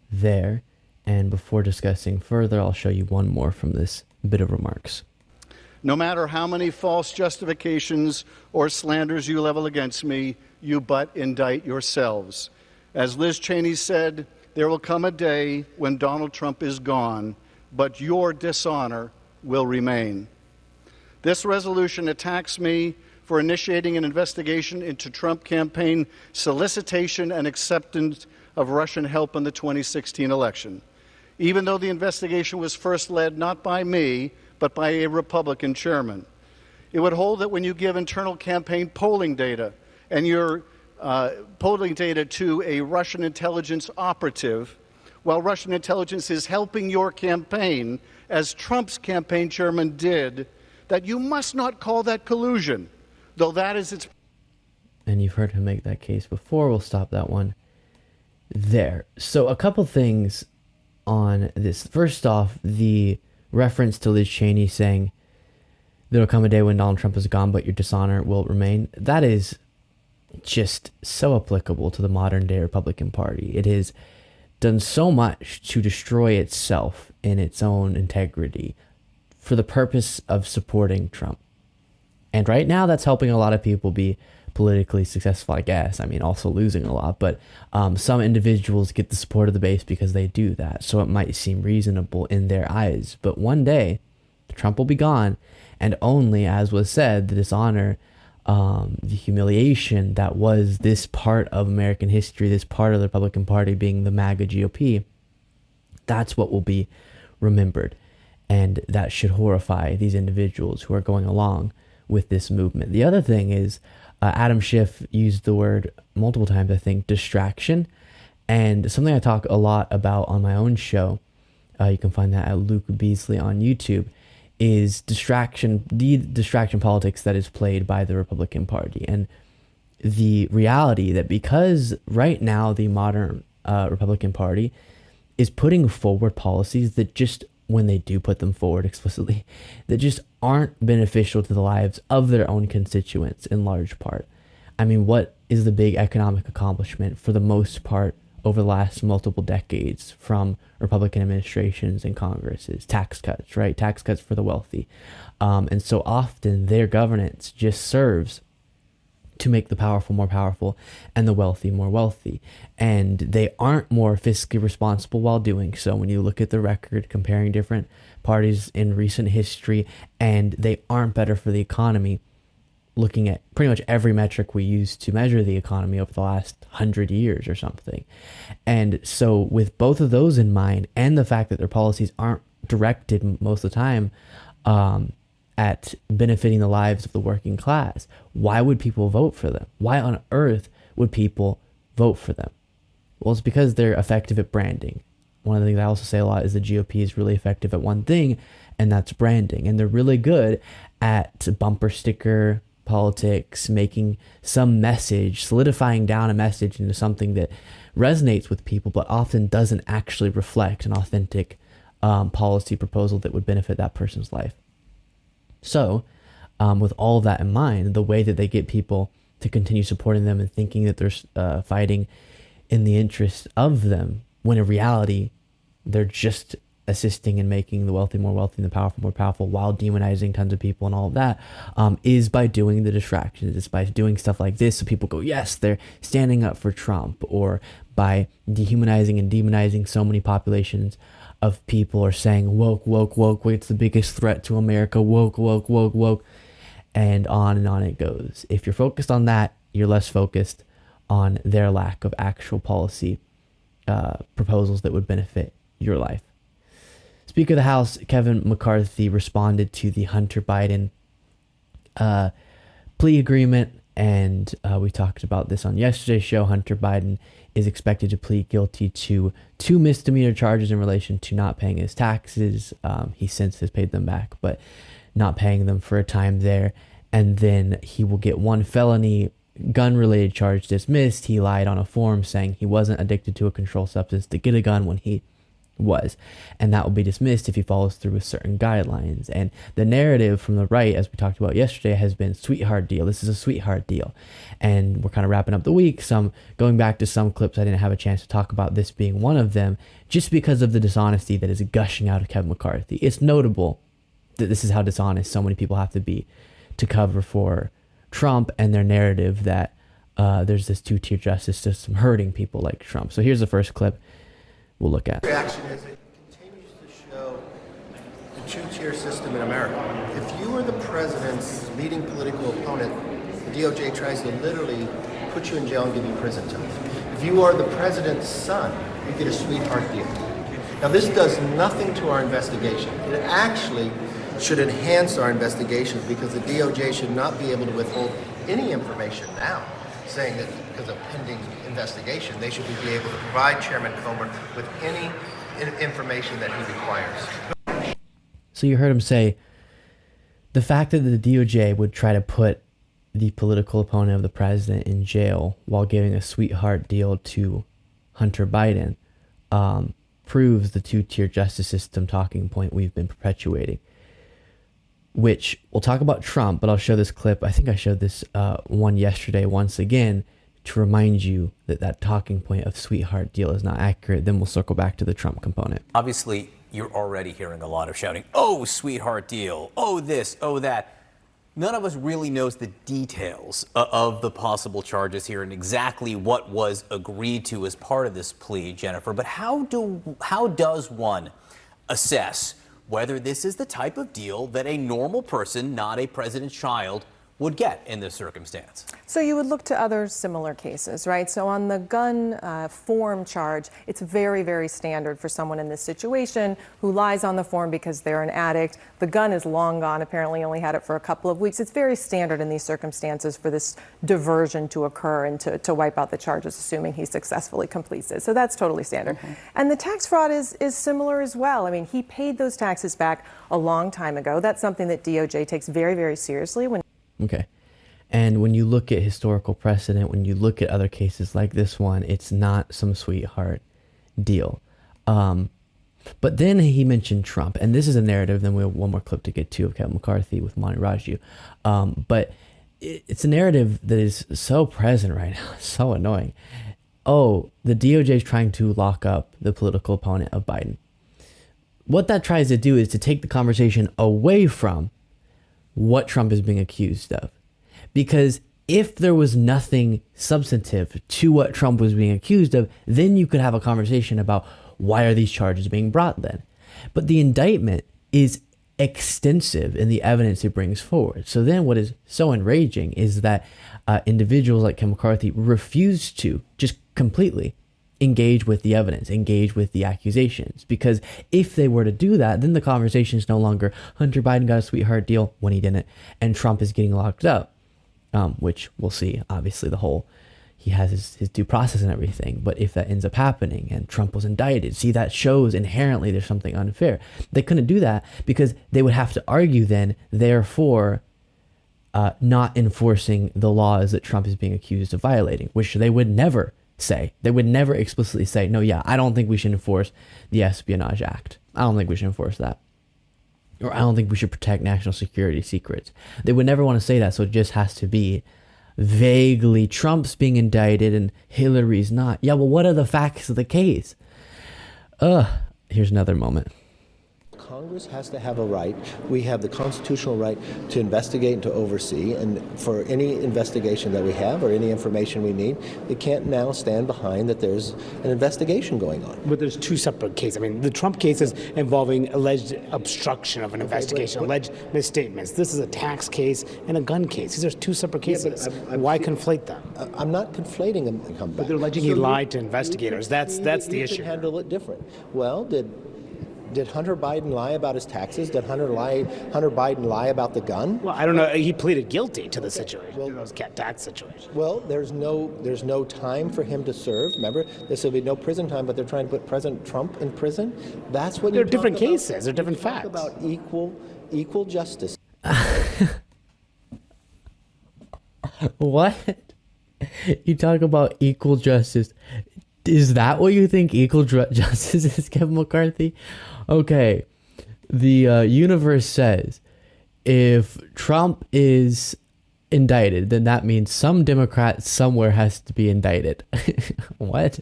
there. And before discussing further, I'll show you one more from this bit of remarks. No matter how many false justifications or slanders you level against me, you but indict yourselves. As Liz Cheney said, there will come a day when Donald Trump is gone, but your dishonor will remain. This resolution attacks me for initiating an investigation into Trump campaign solicitation and acceptance of Russian help in the 2016 election, even though the investigation was first led not by me, but by a Republican chairman. It would hold that when you give internal campaign polling data and your polling data to a Russian intelligence operative, while Russian intelligence is helping your campaign, as Trump's campaign chairman did, that you must not call that collusion, though that is its... And you've heard him make that case before. We'll stop that one there. So a couple things on this. First off, the reference to Liz Cheney saying there'll come a day when Donald Trump is gone, but your dishonor will remain. That is just so applicable to the modern day Republican Party. It has done so much to destroy itself in its own integrity for the purpose of supporting Trump. And right now that's helping a lot of people be politically successful, I guess. I mean, also losing a lot, but some individuals get the support of the base because they do that. So it might seem reasonable in their eyes, but one day Trump will be gone, and only, as was said, the dishonor, the humiliation that was this part of American history, this part of the Republican Party being the MAGA GOP, that's what will be remembered. And that should horrify these individuals who are going along with this movement. The other thing is, Adam Schiff used the word multiple times, I think, distraction. And something I talk a lot about on my own show, you can find that at Luke Beasley on YouTube, is distraction, the distraction politics that is played by the Republican Party. And the reality that because right now the modern Republican Party is putting forward policies that just, when they do put them forward explicitly, that just aren't beneficial to the lives of their own constituents in large part. I mean, what is the big economic accomplishment for the most part over the last multiple decades from Republican administrations and Congresses? Tax cuts, right? Tax cuts for the wealthy. And so often their governance just serves to make the powerful more powerful and the wealthy more wealthy. And they aren't more fiscally responsible while doing so. When you look at the record comparing different parties in recent history, and they aren't better for the economy, looking at pretty much every metric we use to measure the economy over the last 100 years or something. And so with both of those in mind, and the fact that their policies aren't directed most of the time at benefiting the lives of the working class, why would people vote for them? Why on earth would people vote for them? Well, it's because they're effective at branding. One of the things I also say a lot is the GOP is really effective at one thing, and that's branding. And they're really good at bumper sticker politics, making some message, solidifying down a message into something that resonates with people, but often doesn't actually reflect an authentic policy proposal that would benefit that person's life. So, with all of that in mind, the way that they get people to continue supporting them and thinking that they're fighting in the interest of them, when in reality, they're just assisting in making the wealthy more wealthy and the powerful more powerful, while demonizing tons of people and all of that, is by doing the distractions. It's by doing stuff like this so people go, yes, they're standing up for Trump, or by dehumanizing and demonizing so many populations of people, or saying woke, woke, woke, it's the biggest threat to America, woke, woke, woke, woke, and on it goes. If you're focused on that, you're less focused on their lack of actual policy proposals that would benefit your life. Speaker of the House, Kevin McCarthy, responded to the Hunter Biden plea agreement, and we talked about this on yesterday's show. Hunter Biden is expected to plead guilty to 2 misdemeanor charges in relation to not paying his taxes. He since has paid them back, but not paying them for a time there. And then he will get 1 felony gun-related charge dismissed. He lied on a form saying he wasn't addicted to a controlled substance to get a gun when he was, and that will be dismissed if he follows through with certain guidelines. And the narrative from the right, as we talked about yesterday, has been sweetheart deal. This is a sweetheart deal, and we're kind of wrapping up the week. Going back to some clips, I didn't have a chance to talk about this being one of them, just because of the dishonesty that is gushing out of Kevin McCarthy. It's notable that this is how dishonest so many people have to be to cover for Trump and their narrative that there's this 2-tier justice system hurting people like Trump. So here's the first clip we'll look at. Reaction is it continues to show the 2-tier system in America. If you are the president's leading political opponent, the DOJ tries to literally put you in jail and give you prison time. If you are the president's son, you get a sweetheart deal. Now, this does nothing to our investigation. It actually should enhance our investigations, because the DOJ should not be able to withhold any information now, saying that because of pending investigation, they should be able to provide Chairman Comer with any information that he requires. So you heard him say the fact that the DOJ would try to put the political opponent of the president in jail while giving a sweetheart deal to Hunter Biden proves the 2-tier justice system talking point we've been perpetuating. Which we'll talk about Trump, but I'll show this clip. I think I showed this one yesterday once again to remind you that that talking point of sweetheart deal is not accurate. Then we'll circle back to the Trump component. Obviously, you're already hearing a lot of shouting, oh, sweetheart deal, oh, this, oh, that. None of us really knows the details of the possible charges here and exactly what was agreed to as part of this plea, Jennifer. But how does one assess whether this is the type of deal that a normal person, not a president's child, would get in this circumstance? So you would look to other similar cases, right? So on the gun form charge, it's very, very standard for someone in this situation who lies on the form because they're an addict. The gun is long gone, apparently only had it for a couple of weeks. It's very standard in these circumstances for this diversion to occur and to wipe out the charges, assuming he successfully completes it. So that's totally standard. Mm-hmm. And the tax fraud is similar as well. I mean, he paid those taxes back a long time ago. That's something that DOJ takes very, very seriously. Okay. And when you look at historical precedent, when you look at other cases like this one, it's not some sweetheart deal. But then he mentioned Trump, and this is a narrative, then we have one more clip to get to of Kevin McCarthy with Monty Raju. But it's a narrative that is so present right now, so annoying. Oh, the DOJ is trying to lock up the political opponent of Biden. What that tries to do is to take the conversation away from what Trump is being accused of. Because if there was nothing substantive to what Trump was being accused of, then you could have a conversation about why are these charges being brought then. But the indictment is extensive in the evidence it brings forward. So then what is so enraging is that individuals like Kevin McCarthy refuse to just completely engage with the evidence, engage with the accusations. Because if they were to do that, then the conversation is no longer Hunter Biden got a sweetheart deal when he didn't, and Trump is getting locked up, which we'll see. Obviously, he has his due process and everything. But if that ends up happening and Trump was indicted, see, that shows inherently there's something unfair. They couldn't do that because they would have to argue then, therefore, not enforcing the laws that Trump is being accused of violating, which they would never say. They would never explicitly say, no, yeah, I don't think we should enforce the Espionage Act. I don't think we should enforce that. Or I don't think we should protect national security secrets. They would never want to say that, so it just has to be vaguely Trump's being indicted and Hillary's not. Yeah, well, what are the facts of the case? Here's another moment. Congress has to have a right. We have the constitutional right to investigate and to oversee. And for any investigation that we have or any information we need, we can't now stand behind that there's an investigation going on. But there's two separate cases. I mean, the Trump case is involving alleged obstruction of an investigation, alleged misstatements. This is a tax case and a gun case. These are two separate cases. Why conflate them? I'm not conflating them. But they're alleging he lied to investigators. That's the issue. You can handle it different. Well, did Hunter Biden lie about his taxes? Did Hunter Biden lie about the gun? Well, I don't know. He pleaded guilty to the situation, those tax situation. Well, there's no time for him to serve. Remember, this will be no prison time, but they're trying to put President Trump in prison. That's what they're different cases. They're different facts. About equal justice. What? You talk about equal justice. Is that what you think equal justice is, Kevin McCarthy? Okay. The universe says if Trump is indicted, then that means some Democrat somewhere has to be indicted. What?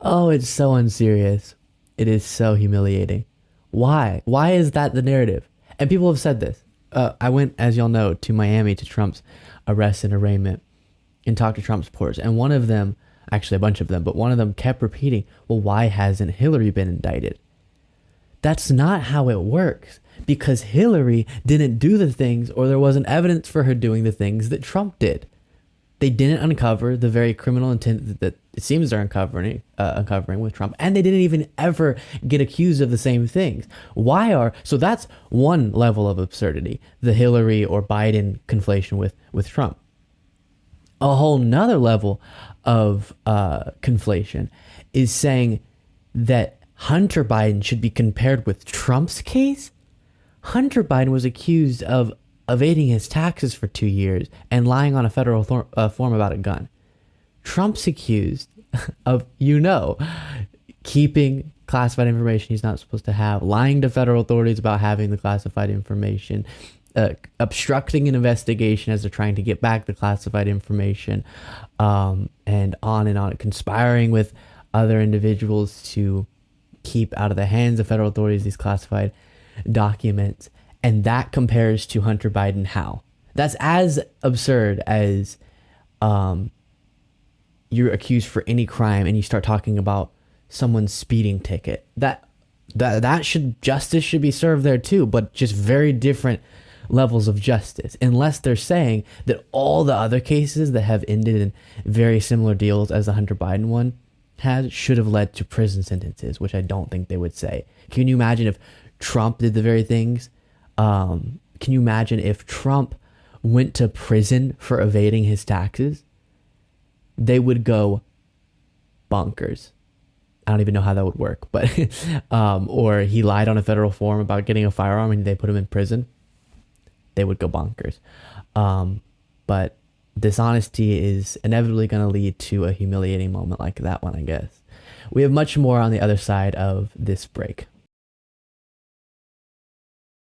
Oh, it's so unserious. It is so humiliating. Why? Why is that the narrative? And people have said this. I went, as y'all know, to Miami to Trump's arrest and arraignment and talked to Trump supporters. And one of them, actually a bunch of them, but one of them kept repeating, well, why hasn't Hillary been indicted? That's not how it works, because Hillary didn't do the things, or there wasn't evidence for her doing the things that Trump did. They didn't uncover the very criminal intent that it seems they're uncovering with Trump, and they didn't even ever get accused of the same things. So that's one level of absurdity, the Hillary or Biden conflation with Trump. A whole nother level of conflation is saying that Hunter Biden should be compared with Trump's case. Hunter Biden was accused of evading his taxes for 2 years and lying on a federal form about a gun. Trump's accused of, keeping classified information he's not supposed to have, lying to federal authorities about having the classified information, obstructing an investigation as they're trying to get back the classified information, and on, conspiring with other individuals to keep out of the hands of federal authorities these classified documents. And that compares to Hunter Biden how? That's as absurd as you're accused for any crime and you start talking about someone's speeding ticket. Justice should be served there too, but just very different levels of justice, unless they're saying that all the other cases that have ended in very similar deals as the Hunter Biden one should have led to prison sentences, which I don't think they would say. Can you imagine if Trump did the very things? Can you imagine if Trump went to prison for evading his taxes? They would go bonkers. I don't even know how that would work, but or he lied on a federal form about getting a firearm and they put him in prison. They would go bonkers. But dishonesty is inevitably going to lead to a humiliating moment like that one, I guess. We have much more on the other side of this break.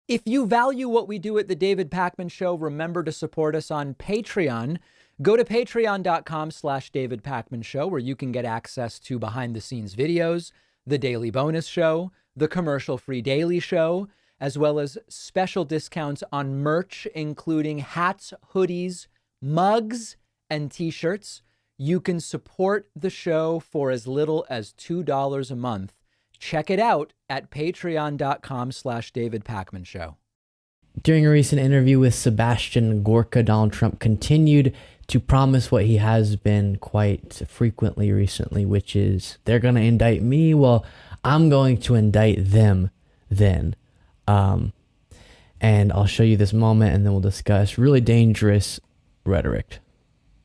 If you value what we do at The David Pakman Show, remember to support us on Patreon. Go to patreon.com/David Pakman Show, where you can get access to behind-the-scenes videos, the Daily Bonus Show, the commercial-free Daily Show, as well as special discounts on merch, including hats, hoodies, mugs, and t-shirts. You can support the show for as little as $2 a month. Check it out at patreon.com/David Pakman Show. During a recent interview with Sebastian Gorka, Donald Trump continued to promise what he has been quite frequently recently, which is they're going to indict me. Well, I'm going to indict them then. And I'll show you this moment and then we'll discuss really dangerous rhetoric.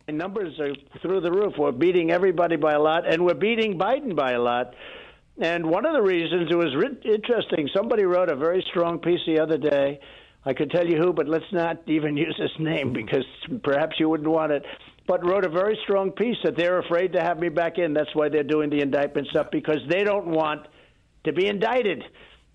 Numbers are through the roof. We're beating everybody by a lot, and we're beating Biden by a lot. And one of the reasons, it was interesting, somebody wrote a very strong piece the other day I could tell you who, but let's not even use his name because perhaps you wouldn't want it, but wrote a very strong piece that they're afraid to have me back in. That's why they're doing the indictment stuff, because they don't want to be indicted.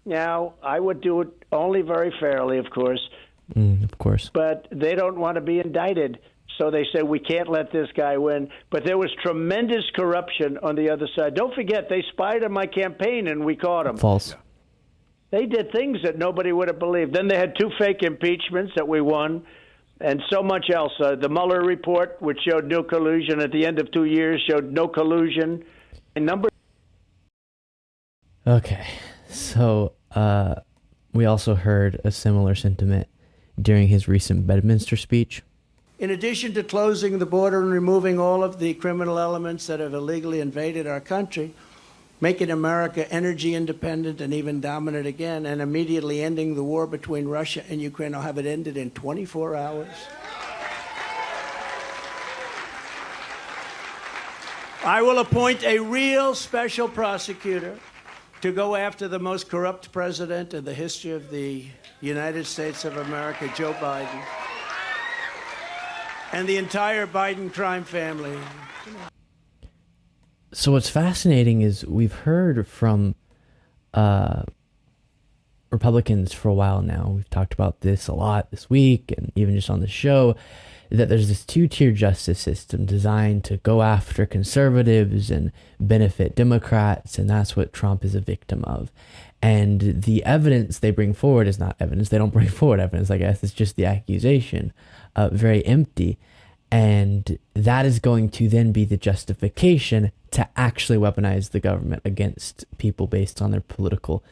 Now, I would do it only very fairly, of course. Of course. But they don't want to be indicted. So they say, we can't let this guy win. But there was tremendous corruption on the other side. Don't forget, they spied on my campaign and we caught them. False. They did things that nobody would have believed. Then they had 2 fake impeachments that we won and so much else. The Mueller report, which showed no collusion at the end of 2 years, showed no collusion. And Okay. So we also heard a similar sentiment during his recent Bedminster speech. in addition to closing the border and removing all of the criminal elements that have illegally invaded our country, making America energy independent and even dominant again, and immediately ending the war between Russia and Ukraine, I'll have it ended in 24 hours. I will appoint a real special prosecutor to go after the most corrupt president in the history of the United States of America, Joe Biden, and the entire Biden crime family. So what's fascinating is we've heard from Republicans for a while now. We've talked about this a lot this week and even just on the show, that there's this two-tier justice system designed to go after conservatives and benefit Democrats, and that's what Trump is a victim of. And the evidence they bring forward is not evidence. They don't bring forward evidence, I guess. It's just the accusation, very empty. And that is going to then be the justification to actually weaponize the government against people based on their political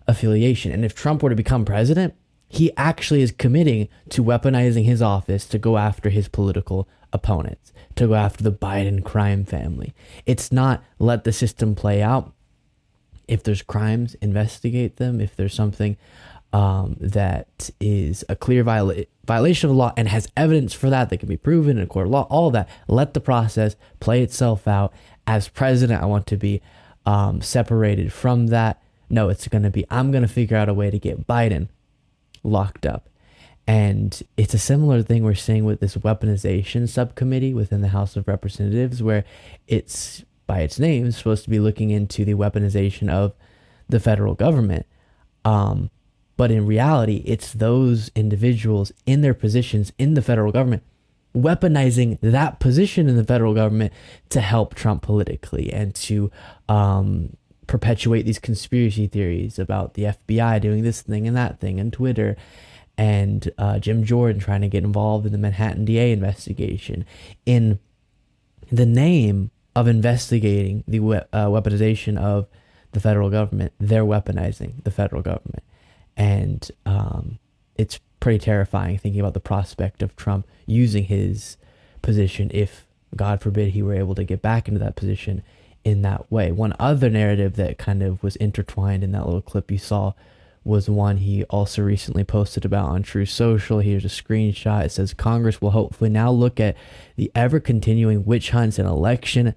affiliation. And if Trump were to become president, he actually is committing to weaponizing his office to go after his political opponents, to go after the Biden crime family. It's not let the system play out. If there's crimes, investigate them. If there's something that is a clear violation of the law and has evidence for that can be proven in a court of law, all of that, let the process play itself out. As president, I want to be separated from that. No, it's going to be, I'm going to figure out a way to get Biden locked up. And it's a similar thing we're seeing with this weaponization subcommittee within the House of Representatives, where it's, by its name, supposed to be looking into the weaponization of the federal government. But in reality, it's those individuals in their positions in the federal government weaponizing that position in the federal government to help Trump politically and to perpetuate these conspiracy theories about the FBI doing this thing and that thing, and Twitter, and Jim Jordan trying to get involved in the Manhattan DA investigation in the name of investigating the weaponization of the federal government. They're weaponizing the federal government. And it's pretty terrifying thinking about the prospect of Trump using his position, if, God forbid, he were able to get back into that position in that way. One other narrative that kind of was intertwined in that little clip you saw was one he also recently posted about on True Social. Here's a screenshot. It says, Congress will hopefully now look at the ever-continuing witch hunts and election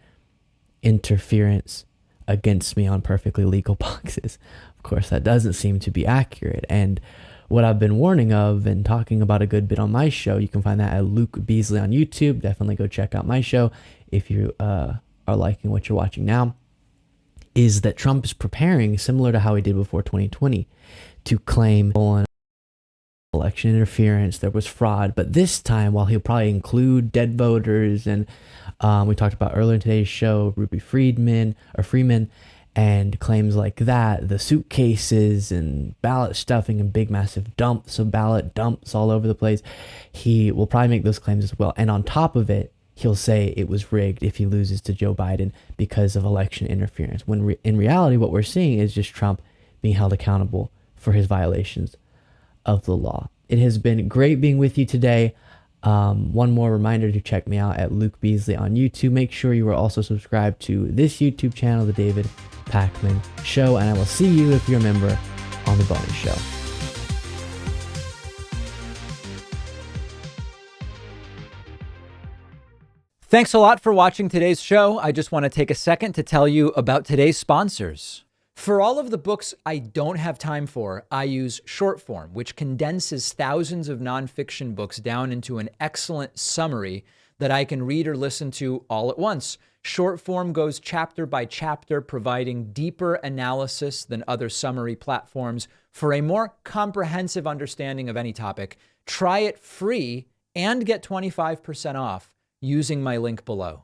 interference against me on perfectly legal boxes. Of course, that doesn't seem to be accurate. And what I've been warning of and talking about a good bit on my show, you can find that at Luke Beasley on YouTube. Definitely go check out my show if you are liking what you're watching now, is that Trump is preparing, similar to how he did before 2020, to claim election interference, there was fraud. But this time, while he'll probably include dead voters, and we talked about earlier in today's show, Ruby Freeman, and claims like that, the suitcases and ballot stuffing and big massive dumps of ballot dumps all over the place, he will probably make those claims as well. And on top of it, he'll say it was rigged if he loses to Joe Biden because of election interference. When in reality, what we're seeing is just Trump being held accountable for his violations of the law. It has been great being with you today. One more reminder to check me out at Luke Beasley on YouTube. Make sure you are also subscribed to this YouTube channel, The David Pakman Show, and I will see you, if you're a member, on The Bonus Show. Thanks a lot for watching today's show. I just want to take a second to tell you about today's sponsors. For all of the books I don't have time for, I use short form, which condenses thousands of nonfiction books down into an excellent summary that I can read or listen to all at once. Short form goes chapter by chapter, providing deeper analysis than other summary platforms for a more comprehensive understanding of any topic. Try it free and get 25% off using my link below.